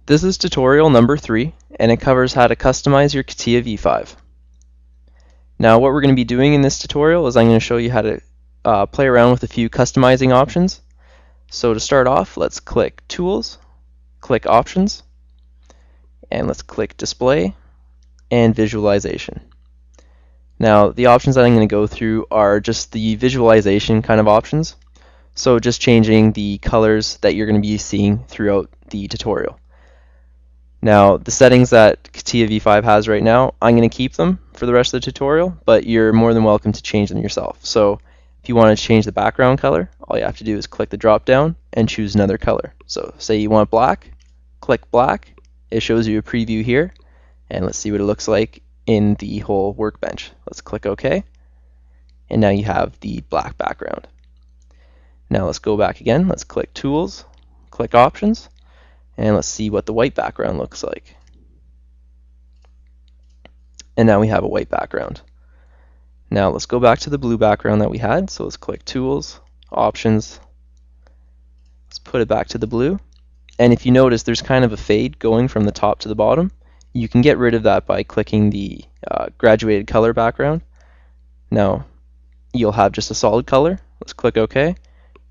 This is tutorial number 3, and it covers how to customize your Catia V5. Now what we're going to be doing in this tutorial is I'm going to show you how to play around with a few customizing options. So to start off, let's click Tools, click Options, and let's click Display and Visualization. Now the options that I'm going to go through are just the visualization kind of options, so just changing the colors that you're going to be seeing throughout the tutorial. Now, the settings that Catia V5 has right now, I'm going to keep them for the rest of the tutorial, but you're more than welcome to change them yourself. So if you want to change the background color, all you have to do is click the drop down and choose another color. So say you want black, click black. It shows you a preview here, and let's see what it looks like in the whole workbench. Let's click OK, and now you have the black background. Now let's go back again. Let's click Tools, click Options, and let's see what the white background looks like. And now we have a white background. Now let's go back to the blue background that we had. So let's click Tools, Options. Let's put it back to the blue. And if you notice, there's kind of a fade going from the top to the bottom. You can get rid of that by clicking the graduated color background. Now you'll have just a solid color. Let's click OK.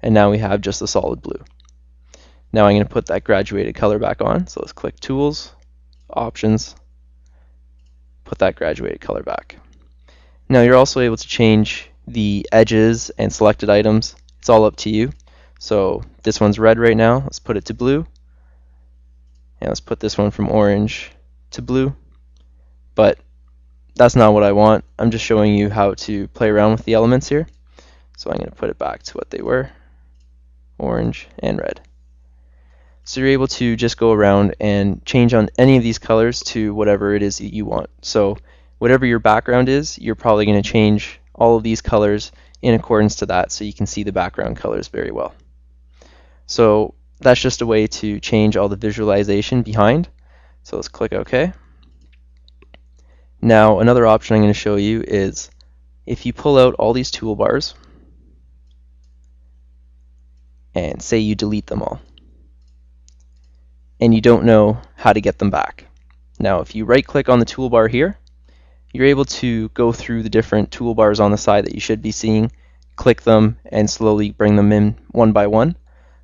And now we have just a solid blue. Now I'm going to put that graduated color back on. So let's click Tools, Options, put that graduated color back. Now you're also able to change the edges and selected items. It's all up to you. So this one's red right now. Let's put it to blue. And let's put this one from orange to blue. But that's not what I want. I'm just showing you how to play around with the elements here. So I'm going to put it back to what they were, orange and red. So you're able to just go around and change on any of these colors to whatever it is that you want. So whatever your background is, you're probably going to change all of these colors in accordance to that, so you can see the background colors very well. So that's just a way to change all the visualization behind. So let's click OK. Now another option I'm going to show you is if you pull out all these toolbars and say you delete them all, and you don't know how to get them back. Now if you right click on the toolbar here, you're able to go through the different toolbars on the side that you should be seeing, click them, and slowly bring them in one by one.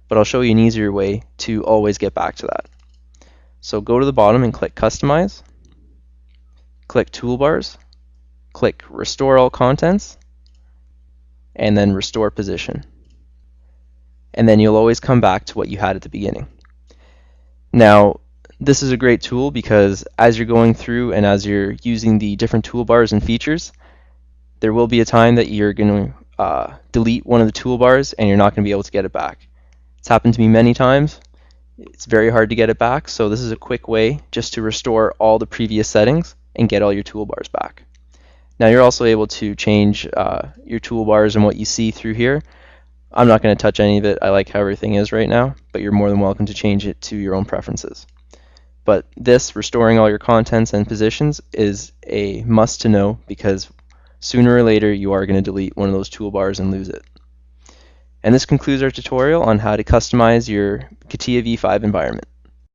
But I'll show you an easier way to always get back to that. So go to the bottom and click Customize, click Toolbars, click Restore All Contents, and then Restore Position. And then you'll always come back to what you had at the beginning. Now, this is a great tool because as you're going through and as you're using the different toolbars and features, there will be a time that you're going to delete one of the toolbars and you're not going to be able to get it back. It's happened to me many times. It's very hard to get it back, so this is a quick way just to restore all the previous settings and get all your toolbars back. Now you're also able to change your toolbars and what you see through here. I'm not going to touch any of it. I like how everything is right now, but you're more than welcome to change it to your own preferences. But this, restoring all your contents and positions, is a must to know because sooner or later you are going to delete one of those toolbars and lose it. And this concludes our tutorial on how to customize your Catia V5 environment.